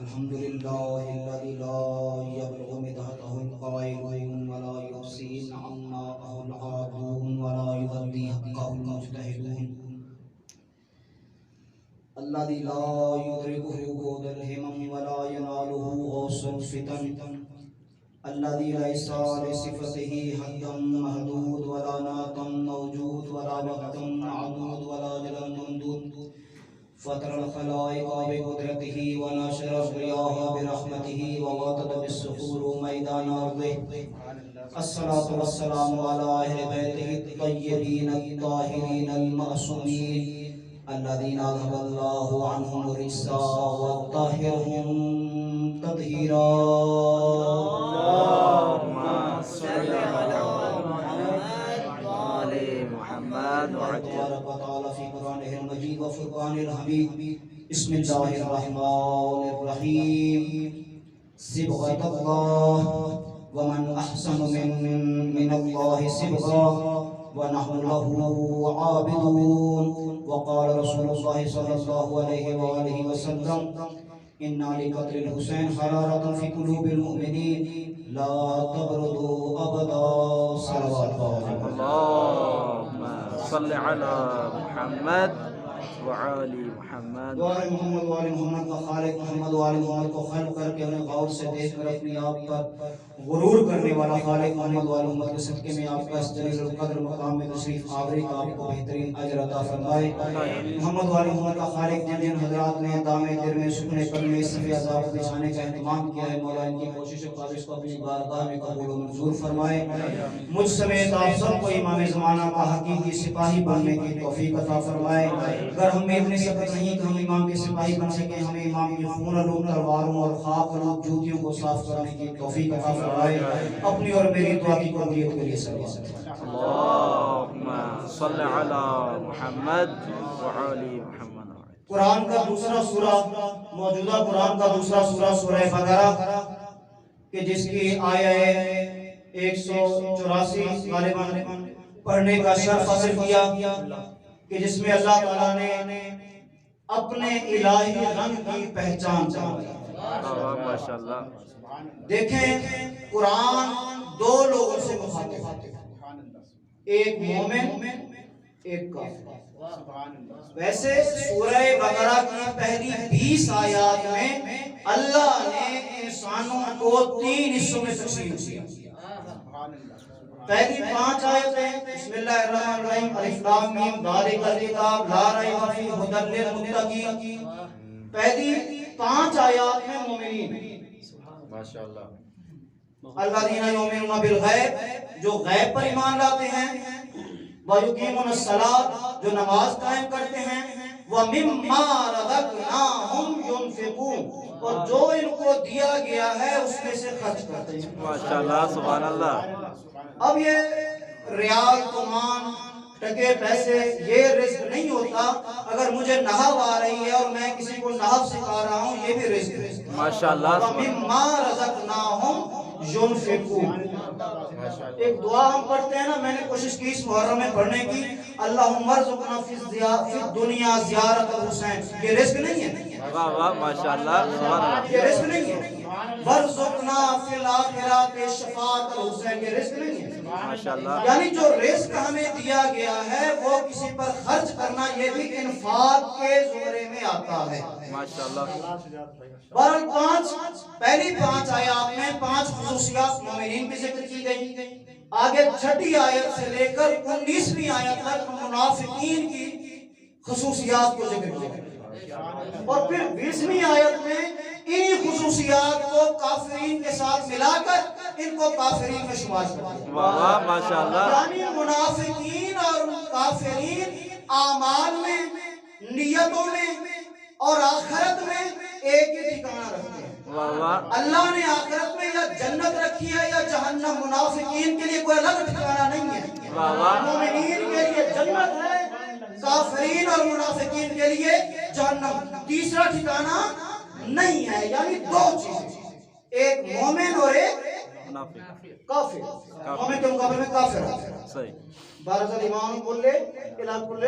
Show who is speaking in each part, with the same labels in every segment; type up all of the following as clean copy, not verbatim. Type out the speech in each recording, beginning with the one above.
Speaker 1: الحمد لله الذي لا يبلغ مدحته القائلون ولا يحصي نعماءه العابدون ولا يؤدي حقه المجتهدون الذي لا يدركه جود الهمم ولا يناله غوص الفتن الذي ليس لصفته حد محدود ولا نعت موجود ولا وقت معدود ولا جل ممدود فطر الخلائق بقدرته ونشر الرياح برحمته ووطد بالسحور ميدان أرضه الصلاة والسلام على أهل بيته الطيبين الطاهرين المعصومين الذين أذهب الله عنهم الرجس وطهرهم تطهيرا
Speaker 2: اللهم صل على محمد وآل محمد
Speaker 1: تبارك وتعالى في قرآنه المجيد وفرقانه الحميد بسم الله الرحمن الرحيم صبغة الله ومن أحسن من الله صبغة ونحن له عابدون وقال رسول الله صلى الله عليه وآله وسلم إن لقتل الحسين حرارة في قلوب المؤمنين لا تبردوا أبدا صلوات الله.
Speaker 2: اللهم صل على محمد وآل محمد.
Speaker 1: دعا محمد وآل محمد کا خالق محمد وآل محمد کو خلق کر کے انہیں غور سے دیکھ کر اپنی آپ پر غرور کرنے والا خالق محمد وآل محمد کے صدقے میں آپ کا اس جلیل القدر مقام میں تشریف آوری کا آپ کو بہترین اجر عطا فرمائے. محمد وآل محمد کا خالق جن جن حضرات نے دامے دل میں سکنے پر میں صفی عذاب بچھانے کا اہتمام کیا ہے مولا ان کی کوشش و خواہش کو اپنی بارگاہ میں قبول و منظور فرمائے. مجھ سمیت آپ سب کو امام زمانہ کا حقیقی سپاہی بننے کی توفیق عطا فرمائے. اگر ہم میں اپنے سبق نہیں کہ ہم امام کے سپاہی بن سکیں ہمیں امام کی خون آلود تلواروں اور خاک آلود جوتیوں کو صاف کرنے کی توفیق عطا فرمائے. اپنی اور میری دعا کی قبولیت کے لیے صلی اللہ علیہ وسلم.
Speaker 2: اللهم صل على محمد وآل محمد.
Speaker 1: قرآن کا دوسرا سورہ موجودہ قرآن کا دوسرا سورہ سورہ بقرہ کہ جس کی آیہ 184 غالباً پڑھنے کا شرف حاصل کیا کہ جس میں اللہ تعالیٰ نے اپنے الہی رنگ کی پہچان چاہی.
Speaker 2: ماشاءاللہ.
Speaker 1: دیکھیں قرآن دو لوگوں سے مخاطب ہے، ایک مومن ایک کافر. ویسے سورہ بقرہ کی پہلی 20 آیات میں اللہ نے انسانوں کو 3 حصوں میں تقسیم کیا. پہلی 5 آیتیں بسم اللہ الرحمن الرحیم الف لام میم ذالک الکتاب لا ریب فیہ ھدی للمتقین. پہلی 5 آیات میں مومنین
Speaker 2: ماشاءاللہ.
Speaker 1: الذین یؤمنون بالغیب جو غیب پر ایمان لاتے ہیں، وَيُقِيمُونَ الصَّلَاةَ جو نماز قائم کرتے ہیں، وَمِمَّا رَزَقْنَاهُمْ يُنْفِقُونَ اور جو ان کو دیا گیا ہے اس میں سے خرچ کرتے ہیں.
Speaker 2: ماشاءاللہ. سبحان اللہ.
Speaker 1: اب یہ ریال تومان ٹکے پیسے یہ رزق نہیں ہوتا. اگر مجھے نحو آ رہی ہے اور میں کسی کو نحو سکھا رہا ہوں یہ بھی رزق ہے.
Speaker 2: ماشاءاللہ.
Speaker 1: وَمِمَّا رَزَقْنَاهُمْ يُنْفِقُونَ. ایک دعا ہم پڑھتے ہیں نا، میں نے کوشش کی اس محرم میں پڑھنے کی، اللہم ارزقنا فی الدنیا زیارت الحسین. یہ رزق نہیں ہے،
Speaker 2: واہ واہ ماشاءاللہ. سبحان اللہ.
Speaker 1: یہ رزق نہیں ہے. وارزقنا فی الآخرات شفاعت الحسین. یہ رزق نہیں ہے.
Speaker 2: ماشاءاللہ.
Speaker 1: یعنی جو رزق ہمیں دیا گیا ہے وہ کسی پر خرچ کرنا یہ بھی انفاق کے زمرے میں آتا ہے.
Speaker 2: ماشاءاللہ.
Speaker 1: بہرحال پہلی 5 آیات میں 5 خصوصیات مومنین کی ذکر کی گئی. آگے 6 آیت سے لے کر 19ویں آیت تک منافقین کی خصوصیات کو ذکر کیا اور پھر 20ویں آیت میں انہی خصوصیات کو کافرین کے ساتھ ملا کر ان کو کافرین میں شمار کر دیا.
Speaker 2: واہ ماشاءاللہ.
Speaker 1: یعنی منافقین اور کافرین اعمال میں، نیتوں میں اور آخرت میں ایک ہی ٹھکانہ رکھتے ہیں.
Speaker 2: واہ واہ.
Speaker 1: اللہ نے آخرت میں یا جنت رکھی ہے یا جہنم. منافقین کے لیے کوئی الگ ٹھکانہ نہیں ہے.
Speaker 2: واہ واہ.
Speaker 1: مومنین کے لیے جنت ہے، کافرین اور منافقین کے لیے جہنم. تیسرا ٹھکانہ نہیں ہے. یعنی 2 چیزیں، ایک مومن اور ایک کافر. مومن کے مقابلے میں کافر.
Speaker 2: صحیح.
Speaker 1: بارز الایمان کل الى کل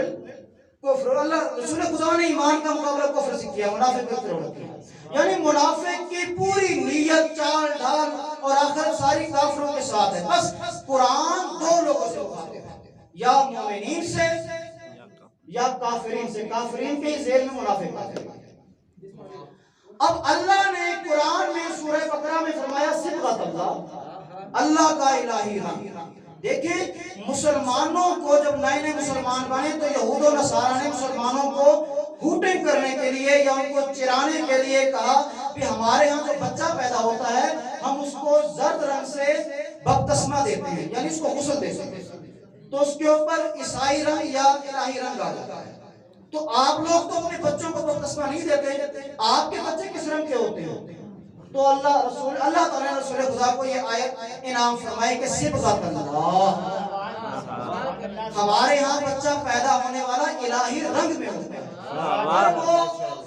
Speaker 1: کفر. اللہ رسول خدا نے ایمان کا مقابلہ کفر سے کیا, منافق کا طرح کیا. یعنی منافق کی پوری نیت, چال ڈھال اور آخر ساری کافروں کے ساتھ ہے. بس قرآن دو لوگوں سے مخاطب ہے, یا مومنین سے یا کافرین سے. کافرین کے ذیل میں منافق آتے ہیں. اب اللہ نے قرآن میں سورہ بقرہ میں فرمایا صبغۃ اللہ, اللہ کا الہی رنگ. دیکھیں مسلمانوں کو جب نئے نئے مسلمان بنے تو یہود و نصارہ نے مسلمانوں کو ہوٹنگ کرنے کے لیے یا ان کو چرانے کے لیے کہا کہ ہمارے ہاں جو بچہ پیدا ہوتا ہے ہم اس کو زرد رنگ سے بپتسمہ دیتے ہیں, یعنی اس کو غسل دیتے ہیں, تو اس کے اوپر عیسائی رنگ یا الہی رنگ آ جاتا ہے. تو آپ لوگ تو اپنے بچوں کو بپتسمہ نہیں دیتے, آپ کے بچے کس رنگ کے ہوتے ہیں؟ تو اللہ تعالیٰ نے رسول خدا کو یہ آیت انعام فرمائے کہ صبغۃ اللہ, ہمارے ہاں بچہ پیدا ہونے والا الہی رنگ میں ہوتا ہے. اور وہ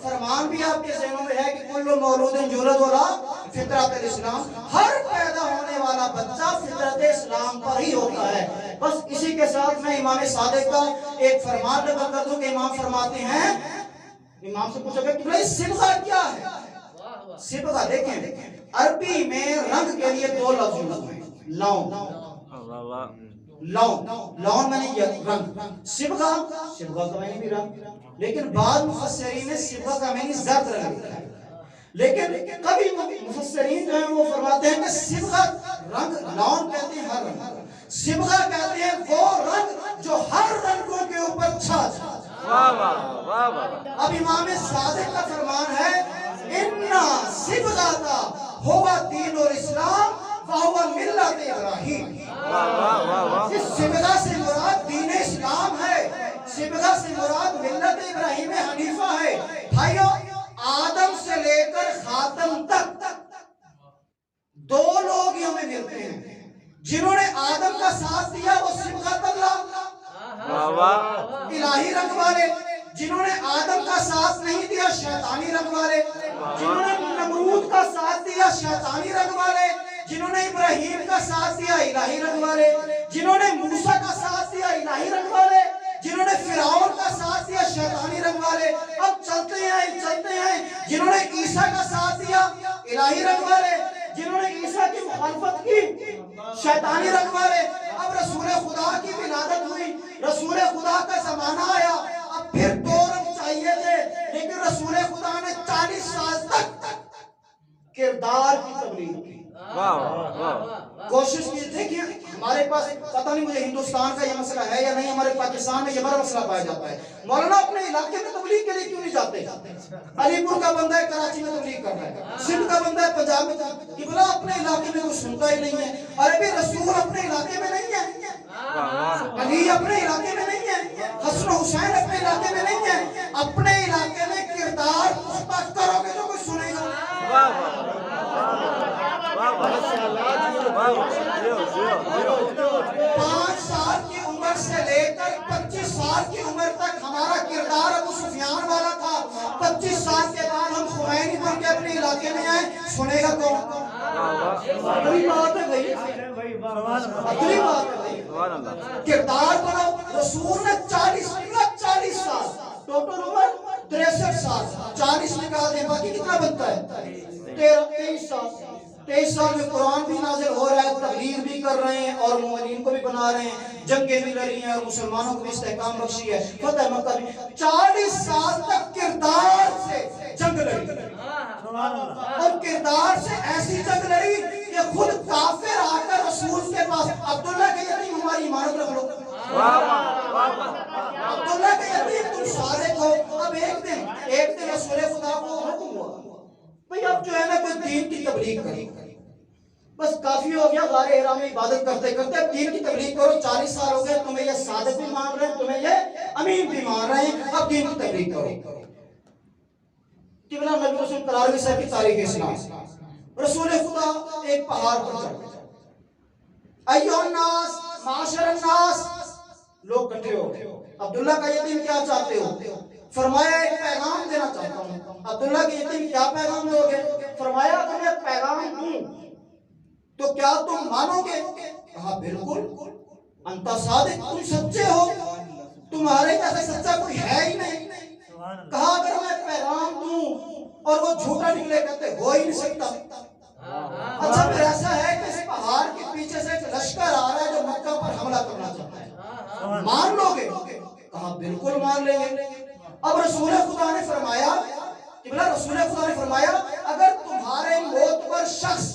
Speaker 1: فرمان بھی آپ کے ذہنوں میں ہے کہ کل مولود یولد علی فطرت الاسلام, ہر پیدا ہونے والا بچہ فطرت اسلام پر ہی ہوتا ہے. بس اسی کے ساتھ میں امام صادق کا ایک فرمان نقل کر دوں کہ امام فرماتے ہیں, امام سے پوچھا کہ بھائی صبغہ کیا ہے؟ صبغہ دیکھیں عربی میں رنگ کے لیے دو لفظ یوز ہیں, لون, لون میں نہیں رنگ, صبغہ کا معنی بھی رنگ, لیکن بعض مفسرین نے صبغہ کا معنی زرد رنگ لکھا ہے. لیکن کبھی مفسرین جو ہیں وہ فرماتے ہیں کہ صبغہ رنگ, لون کہتے ہیں ہر رنگ, صبغہ کہتے ہیں وہ رنگ جو ہر رنگوں کے اوپر چھا جائے. اب امام صادق کا فرمان ہے اِنَّا صِبْغَةَ هُوَ دِینُ الْإِسْلَامِ وَهُوَ مِلَّةُ ابراہیم. اس صبغہ سے مراد دین اسلام ہے, صبغہ سے مراد ملت ابراہیم حنیفہ ہے. بھائیو آدم سے لے کر خاتم تک دو لوگ ہی ہمیں ملتے ہیں, جنہوں نے آدم کا ساتھ دیا وہ صبغۃ اللہ الہی رنگ والے, جنہوں نے آدم کا ساتھ نہیں دیا شیطانی رنگ والے, جنہوں نے نمرود کا ساتھ دیا شیطانی رنگ والے, جنہوں نے ابراہیم کا ساتھ دیا الہی رنگ والے, جنہوں نے موسیٰ کا ساتھ دیا الہی رنگ والے, جنہوں نے فرعون کا ساتھ دیا شیطانی رنگ والے. اب چلتے ہیں جنہوں نے عیسیٰ کا ساتھ دیا الہی رنگ والے, جنہوں نے عیسیٰ کی مخالفت کی شیطانی رنگ والے. اب رسول خدا کی ولادت ہوئی, رسول خدا کا زمانہ آیا, اب پھر دو رنگ چاہیے تھے, لیکن رسول خدا نے 40 سال تک کردار کی تبلیغ کی, کوشش کی. دیکھیے ہمارے پاس پتہ نہیں مجھے ہندوستان کا یہ مسئلہ ہے یا نہیں, ہمارے پاکستان میں یہ بڑا مسئلہ پایا جاتا ہے. مولانا اپنے علاقے میں تبلیغ کے لیے کیوں نہیں جاتے؟ علی پور کا بندہ ہے کراچی میں تبلیغ کر رہا ہے, سندھ کا بندہ ہے پنجاب میں, کہ بلا اپنے علاقے میں کوئی سنتا ہی نہیں ہے. ارے بھی رسول اپنے علاقے میں نہیں ہے, علی اپنے علاقے میں نہیں ہے, حسن حسین اپنے علاقے میں نہیں ہے. اپنے علاقے میں کردار پختہ کرو گے تو کوئی سنے گا. 5 سال کی عمر سے لے کر 25 سال کی عمر تک ہمارا کردار ابو سفیان والا تھا. 25 سال کے بعد ہم خمینی بن کے اپنے علاقے میں آئے, سنے گا کون؟ اگلی بات ہے بھائی, اگلی بات ہے بھائی, کردار بناؤ. رسول نے 40 سال, ٹوٹل عمر 63 سال, 40 نکال دیں باقی کتنا بنتا ہے؟ 23 سال. 23 سال میں قرآن بھی نازل ہو رہا ہے, تبلیغ بھی کر رہے ہیں اور مومنین کو بھی بنا رہے ہیں, جنگیں بھی لڑی ہیں اور مسلمانوں کو بھی استحکام بخشی ہے, فتح مکہ بھی. 40 سال تک کردار سے جنگ لڑی, اور کردار سے ایسی جنگ لڑی کہ خود کافر آ کر رسول کے پاس, عبداللہ کے یتیم ہماری امانت رکھ لو, عبداللہ کے یتیم تم سارے کو. اب ایک دن رسول خدا کو حکم ہوا بھئی اب جو ہے نا کوئی دین کی تبلیغ کریں, بس کافی ہو گیا غار حرا میں عبادت کرتے کرتے, اب دین کی تبلیغ کرو. 40 سال ہو گئے, تمہیں یہ صادق بھی مان رہے ہیں, تمہیں یہ امین بھی مان رہے ہیں, اب دین کی تبلیغ کرو. قبلہ نبی رسول قرار صاحب کی تاریخ اسلام, رسول خدا ایک پہاڑ پر چڑھ گئے. ایھا الناس معاشر الناس, لوگ اکٹھے ہو گئے. عبداللہ کا یتیم کیا چاہتے ہو؟ فرمایا ایک پیغام دینا چاہتا ہوں. عبداللہ کے یتیم کیا پیغام دو گے؟ فرمایا اگر میں پیغام دوں تو کیا تم مانو گے؟ کہا بالکل, انت صادق, تم سچے ہو. تمہارے جیسا سچا کوئی ہے ہی نہیں. کہا اگر میں پیغام دوں اور وہ جھوٹا نکلے، کہتے ہو ہی نہیں سکتا. اچھا پھر ایسا ہے کہ اس پہاڑ کے پیچھے سے ایک لشکر آ رہا ہے جو مکہ پر حملہ کرنا چاہتا ہے، مان لو گے؟ کہا بالکل مان لیں گے. اب رسول خدا نے فرمایا، رسول خدا نے فرمایا اگر تمہارے موت پر شخص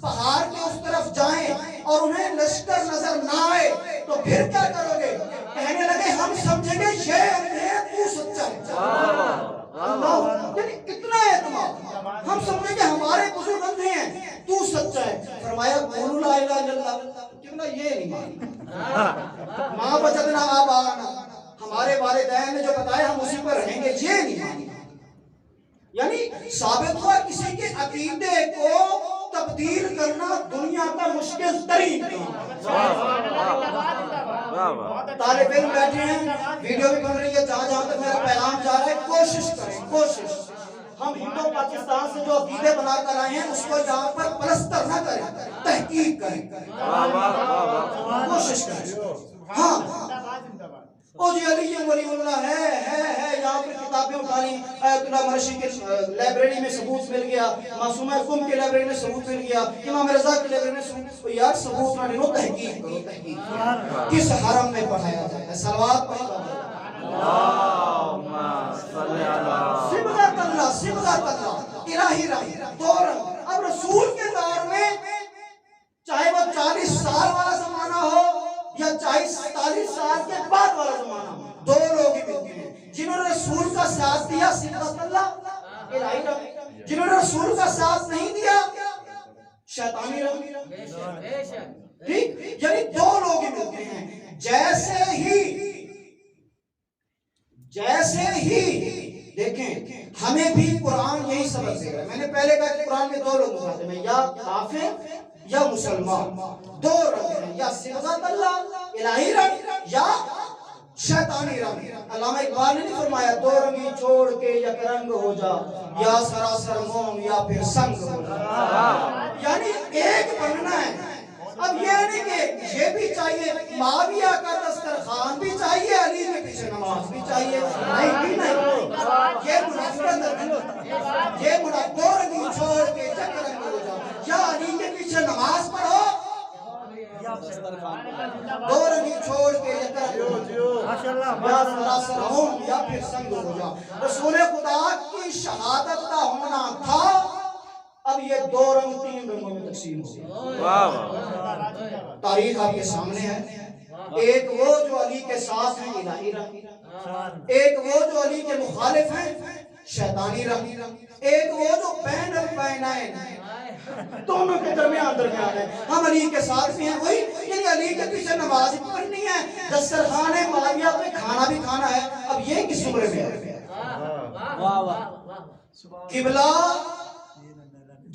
Speaker 1: پہاڑ کے اس طرف جائیں اور انہیں لشکر نظر نہ آئے تو پھر کیا کرو گے؟ کہنے لگے ہم سمجھیں گے یہ اندھے تو سچا ہے. اللہ، یعنی کتنا اعتماد. ہم سمجھیں گے ہمارے بزرگ اندھے ہیں، تو سچا ہے. فرمایا قولوا لا الہ الا اللہ. کیوں یہ نہیں مانا. ماں وجدنا آباءنا، ہمارے والدین نے جو بتایا ہم اسی پر رہیں گے، یہ نہیں مانا. یعنی ثابت ہوا کسی کے عقیدے کو تبدیل کرنا دنیا کا مشکل ترین کام. طالب علم بیٹھے ہیں، ویڈیو بھی بن رہی ہے، جہاں جہاں تک میرا پیغام جا رہا ہے کوشش کریں، کوشش. ہم ہندو پاکستان سے جو عقیدے بنا کر آئے ہیں اس کو یہاں پر پلستر نہ کریں، تحقیق کریں، کوشش کریں. ہاں او جی علی ولی اللہ ہے یہاں پر کتابیں اٹھانی. آیت اللہ مرشی کے لائبریری میں ثبوت مل گیا، معصومہ قم کے لائبریری میں ثبوت مل گیا، امام رضا کے لائبریری میں ثبوت. یار ثبوت نہ ڈھونڈو، تحقیق کرو. تحقیق کس حرم میں پڑھایا جاتا ہے؟ صلوات پڑھو. اللہم صلی علی صبغۃ اللہ، صبغۃ اللہ، الہی رنگ، دو رنگ. اب رسول کے دور میں چاہے وہ 40 سال والا زمانہ ہو یا 40-45 سال کے بعد والا زمانہ، دو لوگ ہی ملتے ہیں جنہوں نے رسول کا ساتھ دیا، صبغۃ اللہ الہی رنگ. جنہوں نے رسول کا ساتھ نہیں دیا، شیطانی رنگ. ٹھیک، یعنی دو لوگ ہی ملتے ہیں. جیسے ہی دیکھیں ہمیں بھی قرآن یہی سبق دے رہا ہے. میں نے پہلے کہا کہ قرآن میں دو لوگ ہوتے ہیں، یا کافر یا مسلمان. دو رنگ ہیں، یا صبغۃ اللہ الہی رنگ یا شیطانی رنگ. علامہ اقبال نے نہیں فرمایا دو رنگی چھوڑ کے یک رنگ ہو جا، یا سراسر موم یا پھر سنگ ہو جا. یعنی ایک بننا ہے. اب یہ نہیں کہ یہ بھی چاہیے، معاویہ کا دسترخوان بھی چاہیے، علی کے پیچھے نماز بھی چاہیے. نہیں، یہ منافقت ہے. یہ دو رنگی چھوڑ کے یک رنگ ہو جا، یا علی کے پیچھے نماز پڑھو، دو رنگی چھوڑ کے یک رنگ ہو جا، یا سراسر موم یا پھر سنگ ہو جا. رسول خدا کی شہادت کا ہونا تھا. اب یہ دو رنگ 3 رنگوں میں تقسیم ہو. تاریخ آپ کے سامنے ہے. ایک وہ جو علی کے ساتھ ہیں، الہی رنگ. ایک وہ جو علی کے مخالف ہیں، شیطانی رنگ. ایک وہ جو بین البینین، دونوں کے درمیان ہے. ہم علی کے ساتھ بھی ہیں، وہی یعنی علی کے پیچھے نماز بھی پڑھنی ہے، دسترخوان معاویہ پہ کھانا بھی کھانا ہے. اب یہ کس عمر میں ہے؟ قبلہ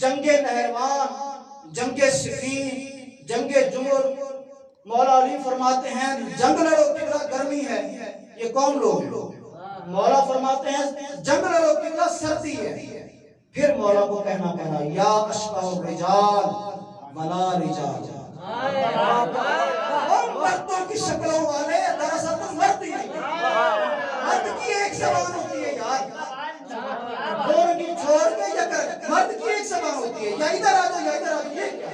Speaker 1: جنگ نہروان، جنگ صفین، جنگ جمر. مولا علی فرماتے ہیں جنگ لڑو قبلہ گرمی ہے. یہ کون لوگ ہیں؟ مولا فرماتے ہیں جنگ لڑو قبلہ سردی ہے. پھر مولا کو کہنا پڑا یا اشبہ الرجال ولا رجال. مردوں کی شکلوں والے دراصل تو مرد ہی نہیں. مرد کی ایک زبان ہوتی ہے یار، دو رنگی چھوڑ کے یا کر، مرد کی ایک زبان ہوتی ہے، یا ادھر آ جاؤ یا ادھر آ جاؤ. یہ کیا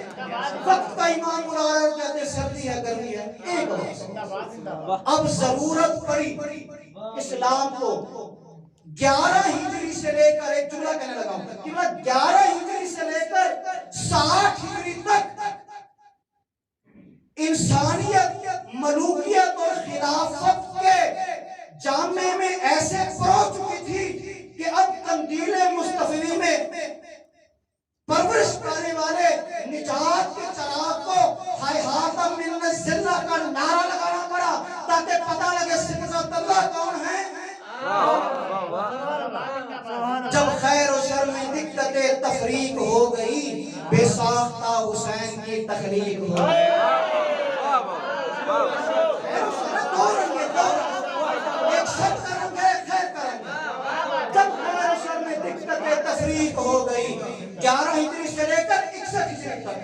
Speaker 1: وقت کا امام بلا رہا ہے، کہتے ہیں سردی ہے گرمی ہے. ایک وقت. اب ضرورت پڑی اسلام کو 11 ہجری سے لے کر، ایک جملہ کہنے لگا ہوں کہ 11 ہجری سے لے کر 60 ہجری تک انسانیت، ملوکیت اور خلافت کے جامعے میں ایسے پرو چکی تھی کہ اب قندیل مصطفی میں پرورش پانے والے نجات کے چراغ کو حیات من الذلہ کا نعرہ لگانا پڑا تاکہ پتہ لگے صبغۃ اللہ کون ہے. جب خیر و شر میں دقت تفریق ہو گئی، بے ساختہ حسین کی تخلیق ہو گئی. ایک شر کا رنگ ہے، خیر کا رنگ ہے. جب خیر و شر میں دقت تفریق ہو گئی 11 ہجری سے لے کر 61 ہجری تک،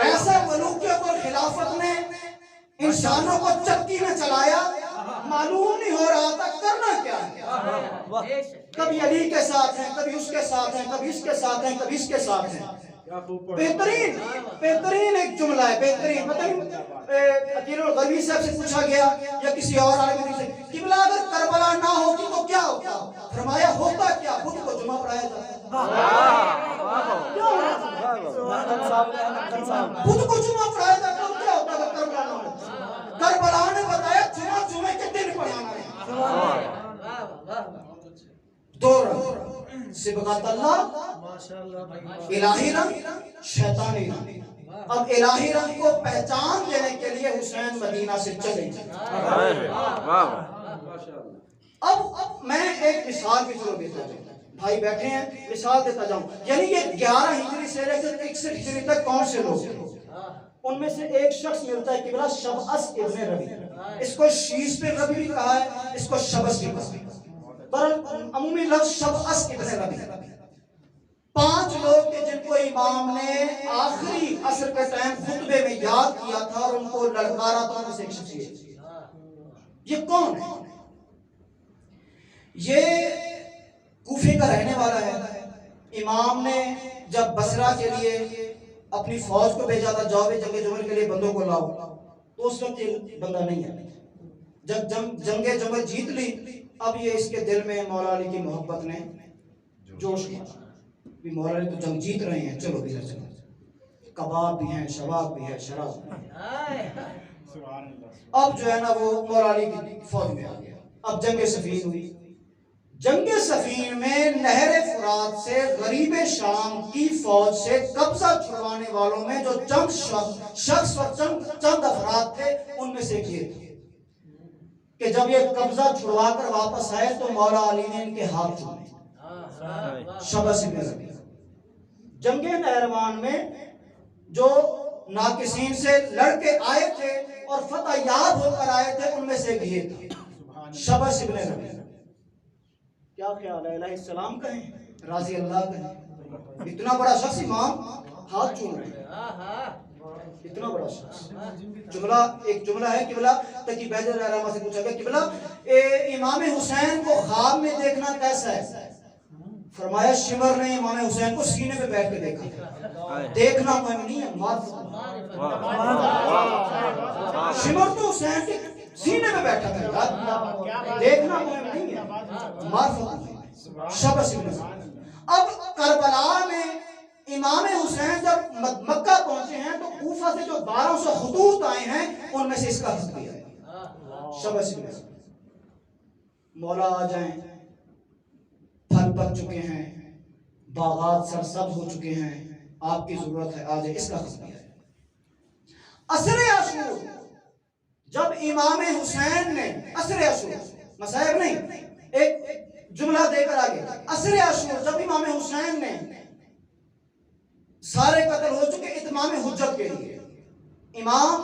Speaker 1: ایسا ملوکیت اور خلافت نے انسانوں کو چکی میں چلایا، معلوم نہیں ہو رہا تھا کرنا کیا ہے۔ کبھی علی کے ساتھ ہیں، کبھی اس کے ساتھ ہیں، کبھی اس کے ساتھ ہیں، کبھی اس کے ساتھ ہیں۔ بہترین ایک جملہ ہے، بہترین۔ پتہ نہیں عقیل الغربی صاحب سے پوچھا گیا یا کسی اور عالم دین سے، قبلہ اگر کربلا نہ ہوتی تو کیا ہوتا؟ فرمایا ہوتا کیا، خود کو جمعہ پڑھایا جاتا، خود کو جمعہ پڑھایا جاتا، اور کیا ہوتا اگر کربلا نہ ہوتا؟ کربلا نے بتایا جمعہ کے دن پڑھانا ہے۔ دو رنگ، صبغت اللہ، الہی رنگ، شیطانی رنگ۔ اب الہی رنگ کو پہچان دینے کے لیے حسین مدینہ سے چلے۔ اب میں ایک مثال بھی ضرور دیتا ہوں، بھائی بیٹھے ہیں، مثال دیتا جاؤں۔ یعنی یہ 11 ہجری سے لے کر 61 ہجری تک کون سے لوگ ہیں؟ ان میں سے ایک شخص ملتا ہے قبلہ شبعث ابن ربی، اس کو شیش بن ربی بھی کہا ہے، اس کو شبس بھی کہا ہے، پر عمومی لفظ شبعث ابن ربی۔ 5 لوگ تھے جن کو امام نے آخری عصر کے ٹائم خطبے میں یاد کیا تھا اور ان کو للکارا تھا، ان سے ایک شخصیت۔ یہ کون ہے؟ یہ کوفے کا رہنے والا ہے۔ امام نے جب بصرہ کے لیے اپنی فوج کو بھیجا تھا، جاؤ جنگ جمل کے لیے بندوں کو لاؤ، تو اس وقت یہ بندہ نہیں ہے۔ جب جنگ جمل جیت لی، اب یہ اس کے دل میں مولا علی کی محبت نے جوش کیا، بھی مولا علی تو جنگ جیت رہے ہیں، چلو بھی چلو، کباب بھی ہیں، شباب بھی ہے، شراب بھی ہے۔ اب جو ہے نا وہ مولا علی کی فوج میں آ گیا۔ اب جنگ صفین ہوئی۔ جنگ صفین میں نہر فرات سے غریب شام کی فوج سے قبضہ چھڑوانے والوں میں جو چند شخص اور چند افراد تھے، ان میں سے ایک یہ تھے کہ جب یہ قبضہ چھڑوا کر واپس آئے تو مولا علی نے ان کے ہاتھ چومے، شبس ابن ربی۔ جنگ نہروان میں جو ناقصین سے لڑ کے آئے تھے اور فتح یاب ہو کر آئے تھے، ان میں سے ایک یہ تھا، شبس ابن ربی۔ کیا خیال ہے؟ علیہ السلام کہیں، راضی اللہ کہیں؟ اتنا بڑا شخص امام ہاتھ چوم رہے ہیں، اتنا بڑا شخص۔ جملہ ایک جملہ ہے، قبلہ تقی بیض علیہ الرحمہ سے پوچھا گیا، قبلہ امام حسین کو خواب میں دیکھنا کیسا ہے؟ فرمایا شمر نے امام حسین کو سینے پہ بیٹھ کے دیکھا، دیکھنا مهم نہیں ہے، معرفت۔ شمر تو حسین کے سینے پہ بیٹھا تھا، دیکھنا مهم نہیں ہے، معرفت۔ شبس ابن ربی۔ اب کربلا میں امام حسین جب مکہ پہنچے ہیں تو کوفہ سے جو 1200 خطوط آئے ہیں، ان میں سے اس کا حصہ دیا ہے، شبس ابن ربی۔ مولا آ جائیں، پھل پک چکے ہیں، باغات سرسبز ہو چکے ہیں، آپ کی ضرورت ہے، آ جائیں، اس کا حصہ دیا ہے۔ عصر عاشور جب امام حسین نے، عصر عاشور مصائب نہیں، ایک جملہ دے کر آگے، عصر عاشور جب امام حسین نے سارے قتل ہو چکے اتمام حجت کے لیے، امام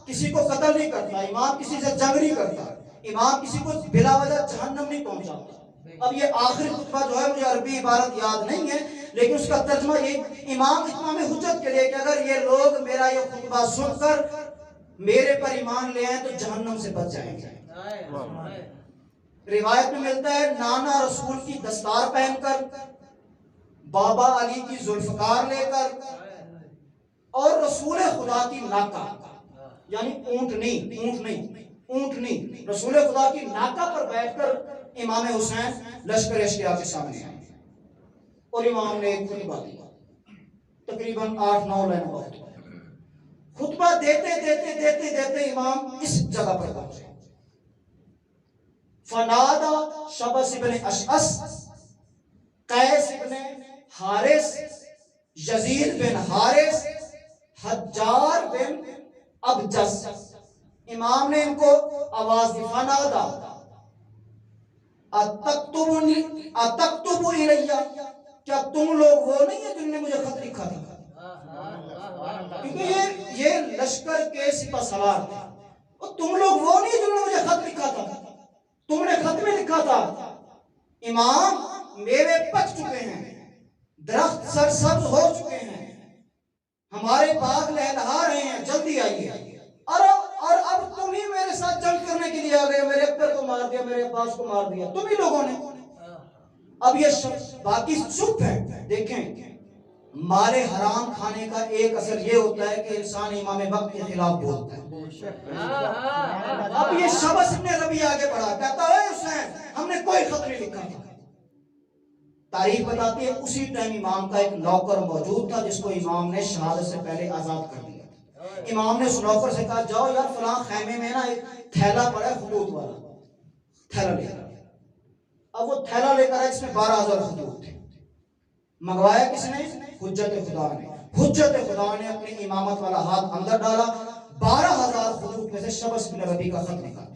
Speaker 1: کسی کو قتل نہیں کرتا، امام کسی سے جنگ نہیں کرتا، امام کسی کو بلا وجہ جہنم نہیں پہنچاتا۔ اب یہ آخری خطبہ جو ہے، مجھے عربی عبارت یاد نہیں ہے، لیکن اس کا ترجمہ یہ امام اتمام حجت کے لیے کہ اگر یہ لوگ میرا یہ خطبہ سن کر میرے پر ایمان لے آئیں تو جہنم سے بچ جائیں گے۔ روایت میں ملتا ہے نانا رسول کی دستار پہن کر، بابا علی کی ذوالفقار لے کر، اور رسول خدا کی ناکہ، یعنی اونٹنی رسول خدا کی ناکہ پر بیٹھ کر امام حسین لشکر اشکیا کے سامنے آئے اور امام نے ایک خطبہ دیا، تقریباً 8-9 لائن وقت۔ خطبہ دیتے امام اس جگہ پر پہنچے، فنادا شبس ابن اشعث، قیس ابن حارث، یزید بن حارث، حجار بن ابجس۔ امام نے ان کو آواز دی، فنادا اتکتب الیہ، کیا تم لوگ وہ نہیں ہیں جن نے مجھے خط لکھا تھا؟ کیونکہ یہ لشکر کے سپہ سالار تھے، اور تم لوگ وہ نہیں جنہوں نے مجھے خط لکھا تھا، تم نے خط میں لکھا تھا امام میوے پک چکے ہیں، درخت سرسبز ہو چکے ہیں، ہمارے باغ لہلہا رہے ہیں، جلدی آئیے، اور اب قتل کرنے کے لیے آ گئے, میرے اکبر کو مار دیا, میرے عباس کو مار دیا, تم ہی لوگوں نے. اب یہ شخص باقی چپ ہے. دیکھیں مال حرام کھانے کا ایک اثر یہ ہوتا ہے کہ انسان امام وقت کے خلاف بولتا ہے. اب یہ شبس ابن ربیع آگے بڑھا, کہتا ہے حسین ہم نے کوئی خط نہیں لکھا تھا. تاریخ بتاتی ہے اسی ٹائم امام کا ایک نوکر موجود تھا جس کو امام نے شہادت سے پہلے آزاد کر دیا. امام نے اس نوکر سے کہا جاؤ یار فلاں خیمے میں نا ایک تھیلا پڑا ہے خطوط والا, تھیلا لے کر. اب وہ تھیلا لے کر آئے, اس میں 12,000 خطوط تھے. منگوایا کس نے؟ حجت خدا نے. حجت خدا نے اپنی امامت والا ہاتھ اندر ڈالا, 12,000 خطوط میں سے شبس بن ربیع کا خط نکالا.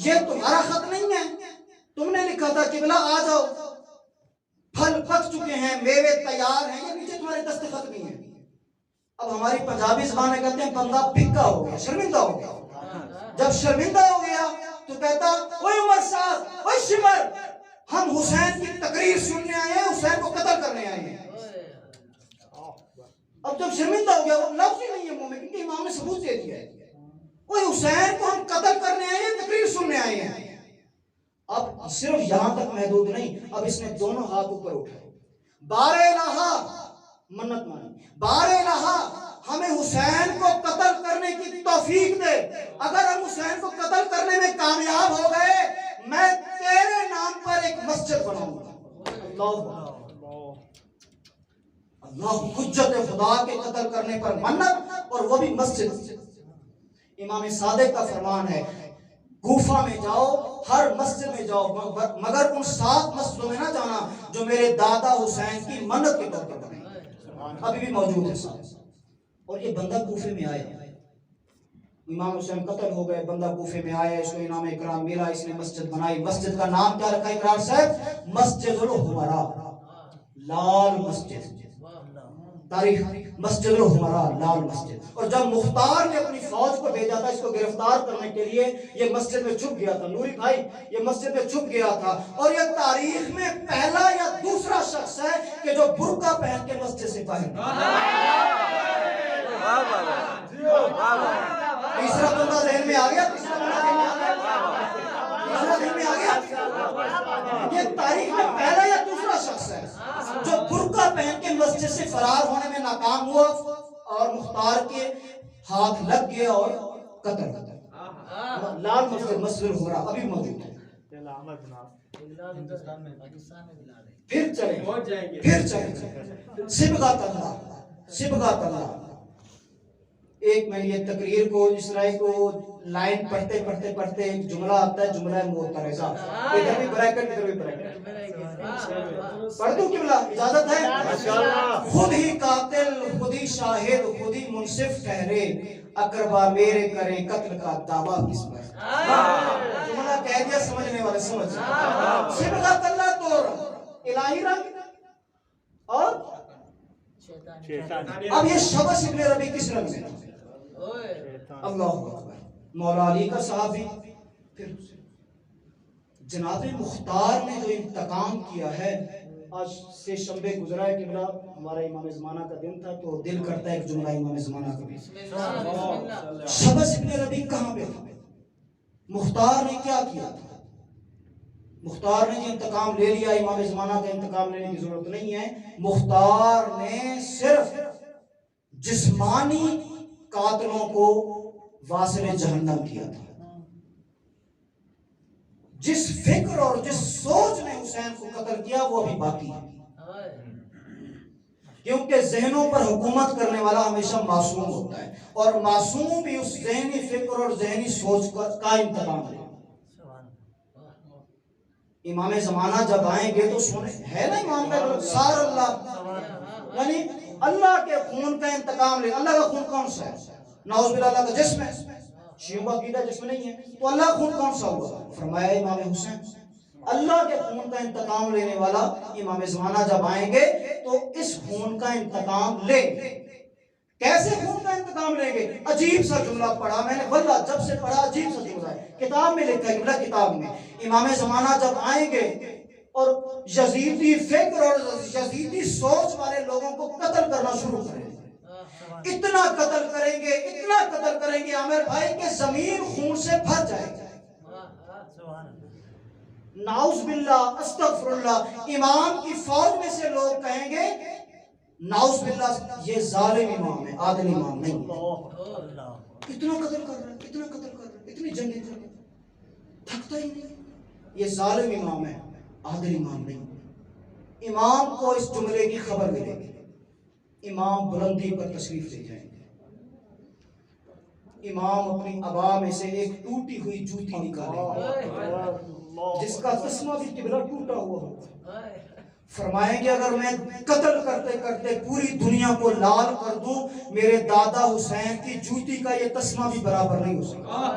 Speaker 1: یہ تمہارا خط نہیں ہے, تم نے لکھا تھا قبلہ آ جاؤ, پھل پک چکے ہیں, میوے تیار ہیں, یہ نیچے تمہارے دستخط نہیں ہے. اب ہماری پنجابی زبان میں کہتے ہیں بندہ پھکا ہو گیا, شرمندہ ہو گیا. جب شرمندہ ہو گیا تو کہتا اوے عمر صاحب, اوے شمر, ہم حسین کی تقریر سننے آئے ہیں, حسین کو قتل کرنے آئے ہیں. اب جب شرمندہ ہو گیا, وہ لفظ ہی نہیں ہے منہ میں کیونکہ امام نے ثبوت دے دیا ہے. اوے حسین کو ہم قتل کرنے آئے ہیں, تقریر سننے آئے ہیں. اب صرف یہاں تک محدود نہیں, اب اس نے دونوں ہاتھ اوپر اٹھائے, بار الہا منت مانی, بار الہا ہمیں حسین کو قتل کرنے کی توفیق دے. اگر ہم حسین کو قتل کرنے میں کامیاب ہو گئے, میں تیرے نام پر ایک مسجد بناؤں گا. اللہ حجت خدا کے قتل کرنے پر منت, اور وہ بھی مسجد. امام صادق کا فرمان ہے کوفہ میں جاؤ, ہر مسجد میں جاؤ, مگر ان 7 مسجدوں میں نہ جانا جو میرے دادا حسین کی منت کے طور پر بنے, ابھی بھی موجود ہے ساتھ. اور یہ بندہ کوفے میں آیا, امام حسین قتل ہو گئے, بندہ کوفے میں آیا, اس کو انعام اکرام ملا, اس نے مسجد بنائی. مسجد کا نام کیا رکھا اقرار صاحب؟ مسجد الحمراء, لال مسجد. تاریخ مسجد الحمراء, لال مسجد. اور جب مختار نے اپنی فوج کو بھیجا تھا اس کو گرفتار کرنے کے لیے, یہ مسجد میں چھپ گیا تھا. نوری بھائی, یہ مسجد میں چھپ گیا تھا, اور یہ تاریخ میں پہلا یا دوسرا شخص ہے کہ جو برقع پہن کے مسجد سے باہر نکلا. تیسرا بندہ ذہن میں آ گیا, تیسرا ذہن میں آ گیا. یہ تاریخ میں پہلا یا دوسرا شخص ہے جو برقع پہن کے مسجد سے فرار ہونے میں ناکام ہوا اور مختار کے ہاتھ لگ گئے اور قتل. لال مسجد, مسجد الحمراء ابھی موجود ہے. پھر چلیں صبغۃ اللہ, صبغۃ اللہ. ایک میں یہ تقریر کو اس طرح کو لائن پڑھتے ایک جملہ آتا ہے, جملہ معترضہ. ادھر بھی بریکٹ, ادھر بھی بریکٹ. پڑھ دوں قبلہ, اجازت ہے؟ خود ہی قاتل, خود ہی شاہد, خود ہی منصف ٹھہرے, اقربا میرے کریں قتل کا دعویٰ کس پر. جملہ کہہ دیا, سمجھنے والے سمجھ. صبغۃ اللہ تو الہی رنگ اور اب یہ شبس ابن ربیع کس رنگ میں؟ اللہ اکبر. مولا علی کا صحابی. پھر جناب مختار نے جو انتقام کیا ہے, آج سے شنبے گزرا ہے قبلہ, ہمارا امام زمانہ کا دن تھا, تو دل کرتا ہے ایک جملہ امام زمانہ کا بھی. شبس ابن ربیع کہاں پہ تھا؟ مختار نے کیا کیا تھا؟ مختار نے جو انتقام لے لیا, امام زمانہ کا انتقام لینے کی ضرورت نہیں ہے. مختار نے صرف جسمانی قاتلوں کو واصل جہنم کیا تھا. جس فکر اور جس سوچ نے حسین کو قتل کیا وہ ابھی باقی ہے, کیونکہ ذہنوں پر حکومت کرنے والا ہمیشہ معصوم ہوتا ہے, اور معصوم بھی اس ذہنی فکر اور ذہنی سوچ کا انتقام ہے. امام زمانہ جب آئیں گے تو سنے ہے نا امام کا سار اللہ, یعنی اللہ کے خون کا انتقام لے. اللہ کا خون کون سا ہے؟ نعوذ باللہ اللہ کا جسم ہے. شیعوں کا عقیدہ جسم نہیں ہے, تو اللہ کا خون کون سا ہوا؟ فرمایا امام حسین. اللہ کے خون کا انتقام لینے والا امام زمانہ جب آئیں گے تو اس خون کا انتقام لیں گے. کیسے خون کا انتقام لیں گے؟ عجیب سا جملہ پڑھا میں نے, واللہ جب سے پڑھا عجیب سا جملہ ہے. کتاب میں لکھا ہے, کتاب میں امام زمانہ جب آئیں گے اور یزیدی فکر اور یزیدی سوچ والے لوگوں کو قتل کرنا شروع کریں گے, اتنا قتل کریں گے عامر بھائی کہ زمین خون سے بھر جائے گا. نعوذ باللہ استغفر اللہ. امام کی فوج میں سے لوگ کہیں گے نعوذ باللہ یہ ظالم امام ہے، عادل امام نہیں ہے. اتنا قتل کر رہا ہے، اتنی جنگیں کر رہا ہے، تھکتا ہی نہیں. یہ ظالم امام ہے، عادل امام نہیں. امام کو اس جملے کی خبر ملے گی، امام بلندی پر تشریف لے جائیں گے. امام اپنی عبا میں سے ایک ٹوٹی ہوئی جوتی نکالیں گے جس کا تسمہ بھی قبلہ ٹوٹا ہوا ہوگا. فرمائیں گے اگر میں قتل کرتے کرتے پوری دنیا کو لال کر دوں میرے دادا حسین کی جوتی کا یہ تسمہ بھی برابر نہیں ہو سکتا.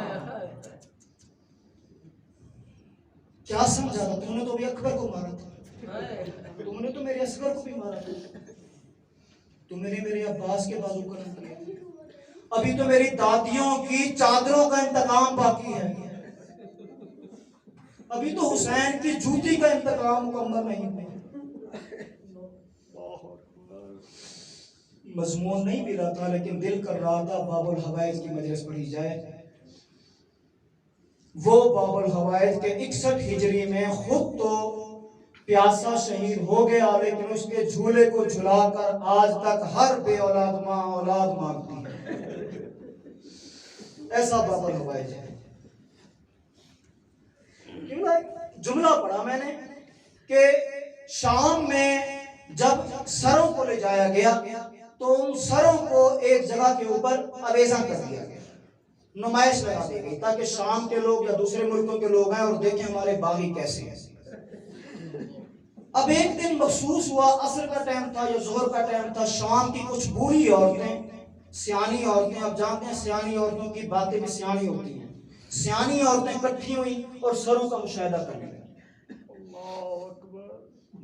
Speaker 1: کیا سمجھا تھا تم نے؟ تو بھی اکبر کو مارا تھا، تم نے تو میرے اصغر کو بھی مارا تھا، تم نے میرے عباس کے بازو قلم کیا، ابھی تو میری دادیوں کی چادروں کا انتقام باقی ہے، ابھی تو حسین کی جوتی کا انتقام مکمل نہیں ہوا. مضمون نہیں ملا تھا لیکن دل کر رہا تھا باب الحوائج کی مجلس پڑھی جائے. وہ باب الحوائج کے 61 ہجری میں خود تو پیاسا شہید ہو گیا لیکن اس کے جھولے کو جھلا کر آج تک ہر بے اولاد ماں اولاد مانگتی ہے. ایسا باب الحوائج ہے. جملہ پڑھا میں نے کہ شام میں جب سروں کو لے جایا گیا تو ان سروں کو ایک جگہ کے اوپر اویزاں کر دیا گیا، نمائش لگا دی گئی تاکہ شام کے لوگ یا دوسرے ملکوں کے لوگ آئیں اور دیکھیں ہمارے باغی کیسے ہیں. اب ایک دن مخصوص ہوا، عصر کا ٹائم تھا یا ظہر کا ٹائم تھا. شام کی کچھ بوڑھی عورتیں، سیانی عورتیں، آپ جانتے ہیں سیانی عورتوں کی باتیں بھی سیانی ہوتی ہیں، سیانی عورتیں اکٹھی ہوئی اور سروں کا مشاہدہ کرنے لگی.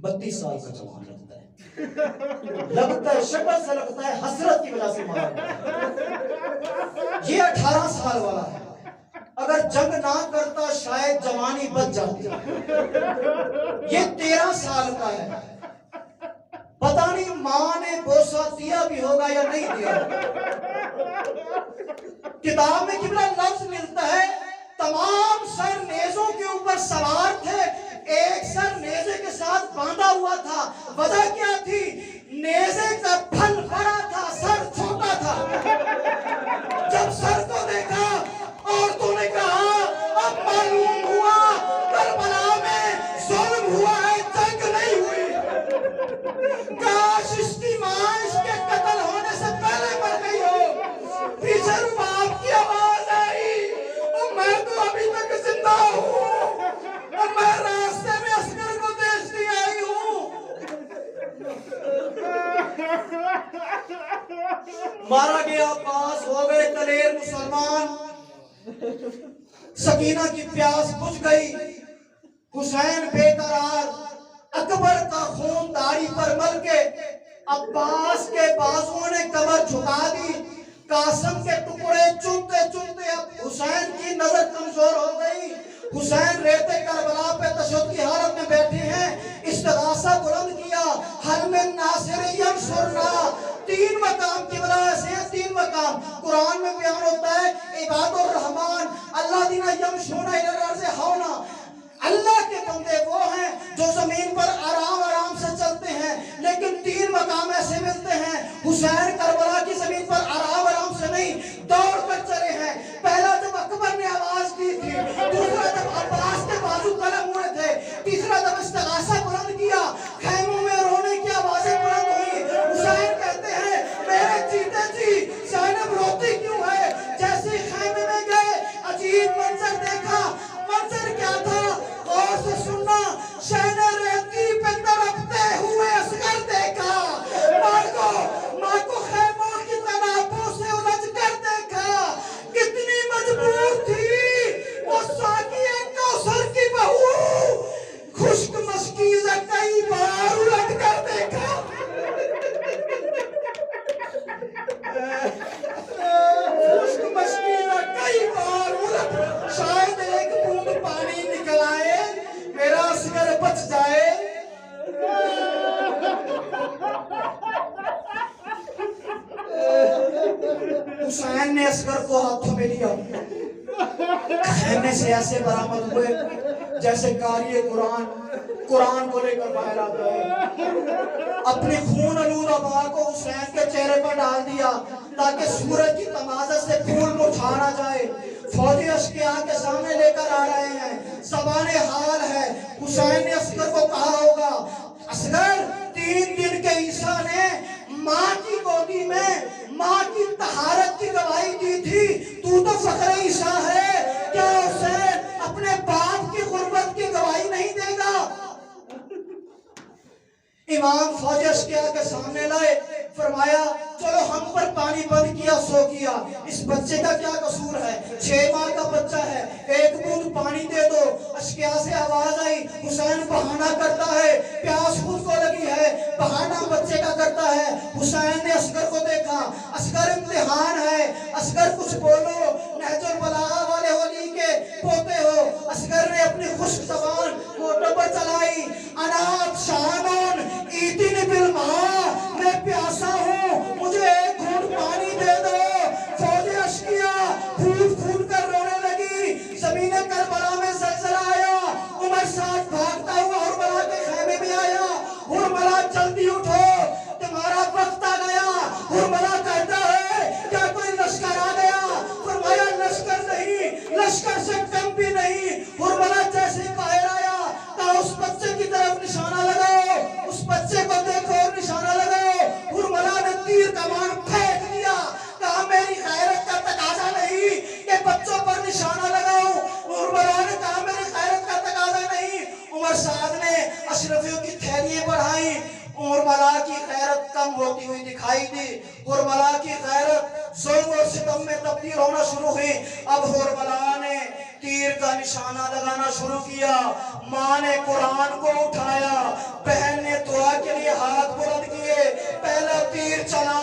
Speaker 1: 32 سال کا جوان لگتا ہے شکل سے لگتا ہے حسرت کی وجہ سے مارا گیا. یہ 18 سال والا ہے، اگر جنگ نہ کرتا شاید جوانی بچ جاتی. یہ 13 سال کا ہے، پتہ نہیں ماں نے بوسہ دیا بھی ہوگا یا نہیں دیا. کتاب میں قبلہ لفظ ملتا ہے تمام سر نیزوں کے اوپر سوار تھے، ایک سر نیزے کے ساتھ باندھا ہوا تھا. وجہ کیا تھی؟ نیزے کا پھل بڑا تھا، سر چھوٹا تھا. جب سر کو دیکھا عورتوں نے کہا اب معلوم ہوا کربلا میں ظلم ہوا ہے، جنگ نہیں ہوئی. کاش اس کی ماں اس کے قتل ہونے سے پہلے مر گئی ہو. پیچھے باپ کی آواز آئی اور میں تو ابھی تک زندہ ہوں اور میں راستے میں عسکر کو دیکھتی آئی ہوں. مارا گیا، پاس ہو گئے دلیر مسلمان. سکینہ کی پیاس بجھ گئی. حسین بے قرار، اکبر کا خون داڑھی پر مل کے عباس کے بازوؤں نے کمر جھکا دی. قاسم کے ٹکڑے چنتے چنتے اب حسین کی نظر کمزور ہو گئی. حسین ریتے کربلا پہ تشہد کی حالت میں بیٹھے ہیں. استغاثہ بلند کیا، حل من ناصر ینصرنا. 3 مقام قبلہ ایسے ہیں، 3 مقام قرآن میں بیان ہوتا ہے. عباد الرحمن الذین یمشون علی الارض ہونا، اللہ کے بندے وہ ہیں جو زمین پر آرام سے چلتے ہیں. لیکن 3 مقام ایسے ملتے ہیں. حسین کربلا کی زمین پر آرام سے نہیں، دوڑ کر چلے ہیں. پہلا جب اکبر نے آواز دی تھی، دوسرا جب عباس کے بازو قلم ہوئے تھے، تیسرا جب استغاثہ بلند کیا، خیموں میں رونے کی آوازیں بلند ہوئی. حسین کہتے ہیں میرے جیتے جی زینب روتی کیوں ہے؟ جیسے خیمے میں گئے عجیب منظر دیکھا. منظر کیا تھا؟ غور سے سننا. شہنہ ریتی پہ تڑپتے ہوئے اصغر دیکھا. ماں کو خیموں کی تنابوں سے الجھ کر دیکھا. کتنی مجبور تھی وہ ساقی کوثر کی بہو، خشک مشکی پہ لیا، خیمے سے ایسے برآمد ہوئے جیسے قاری قرآن کو لے کر باہر آتا ہے۔ اپنی خون آلود آبا کو حسین کے چہرے پر ڈال دیا تاکہ سورج کی تمازت سے پھول مرجھا نہ جائے۔ فوجی اشقیاء کے سامنے لے کر آ رہے ہیں، زبان حال ہے۔ حسین نے اصغر کو کہا ہوگا، اصغر 3 دن کے عیسیٰ نے ماں کی گودی میں ماں کی طہارت کی گواہی دی تھی، تو فخر عیسیٰ ہے، کیا حسین اپنے باپ کی غربت کی گواہی نہیں دے گا؟ امام فوجی اشقیاء کے سامنے لائے، فرمایا چلو ہم پر پانی بند کیا سو کیا، اس بچے کا کیا قصور ہے؟ 6 ماہ کا بچہ ہے، 1 بوند پانی دے دو۔ اشقیاء سے آواز آئی، حسین بہانہ کرتا ہے، پیاس خود کو لگی ہے، بہانہ بچے کا کرتا ہے۔ حسین نے اصغر کو دیکھا، اصغر امتحان ہے، اصغر کچھ بولو، نہج البلاغہ والے ولی کے پوتے ہو۔ اصغر نے اپنی خشک زبان ہوٹوں پر چلائی، انات شانون ایتن بالماء، میں پیاسا ہوں، مجھے 1 گھونٹ پانی دے دو۔ فوجی اشقیاء پھوٹ پھوٹ کر رونے لگی۔ زمین کربلا میں زلزلہ آیا، عمر ساتھ بھاگتا ہوا حرملہ کے خیمے میں آیا۔ حرملہ جلدی اٹھو، تمہارا وقت آ گیا۔ حرملہ کہتا ہے کیا کوئی لشکر آ گیا؟ فرمایا لشکر نہیں، لشکر سے کم بھی نہیں۔ حرملہ جیسے باہر آیا، کہا اس بچے کی طرف نشانہ لگاؤ، اس بچے کو دیکھو اور نشانہ لگاؤ۔ حرملہ نے تیر کمان پھینک دیا، کہا میری غیرت کا تقاضا نہیں کہ بچوں پر نشانہ لگاؤں۔ حرملہ نے کہا میری غیرت کا تقاضا نہیں۔ عمر سعد نے اشرفیوں کی تھیلیاں بڑھائی، حرملہ کی غیرت کم ہوتی ہوئی دکھائی دی۔ حرملہ کی غیرت ظلم اور ستم میں تبدیل ہونا شروع ہوئی۔ اب حرملہ نے تیر کا نشانہ لگانا شروع کیا۔ ماں نے قرآن کو اٹھایا، بہن نے دعا کے لیے ہاتھ بلند کیے۔ پہلا تیر چلا،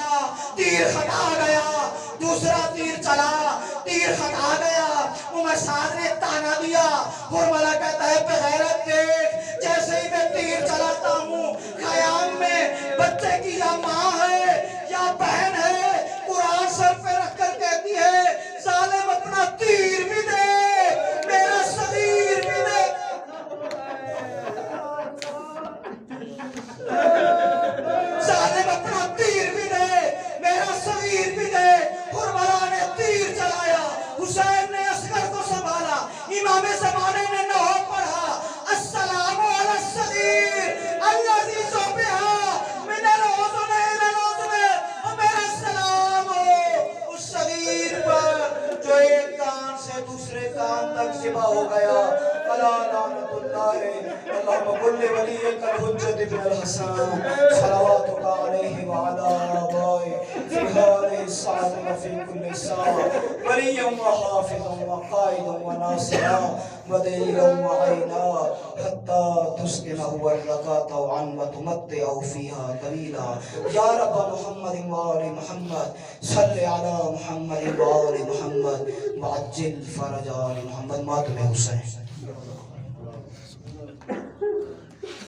Speaker 1: تیر ہٹا گیا، دوسرا تیر چلا، تیر ہٹا گیا۔ عمر سعد نے تانا دیا۔ حرملہ کہتا ہے بغیرت دیکھ، جیسے ہی میں تیر چلاتا ہوں خیام میں بچے کی یا ماں ہے یا بہن ہے، قرآن سر پہ رکھ کر کہتی ہے ظالم اپنا تیر بھی دے، میرا صغیر بھی دے۔ ظالم اپنا تیر بھی دے، میرا صغیر بھی دے۔ حرملہ نے تیر چلایا، حسین نے اصغر کو سنبھالا، امام زمانے نے نوح پڑھا، السلام علی الصغیر الذی ذبح من الاذن الى الاذن، میرا سلام ہو اس صغیر پر جو ایک کان سے دوسرے کان تک ذبح ہو گیا۔ الا لعنت اللہ اللہم کل ولیک الحجۃ بن الحسن صلواتک علیہ وعلی آبائہ فی هذه الساعة وفی کل ساعة ولیا وحافظا وقائدا وناصرا ودلیلا وعینا حتی تسکنہ الرکعۃ عن وتمتعہ فیہا قلیلا۔ یا رب محمد وآل محمد صلی علی محمد وآل محمد وعجل فرج آل محمد۔ ماتم حسین۔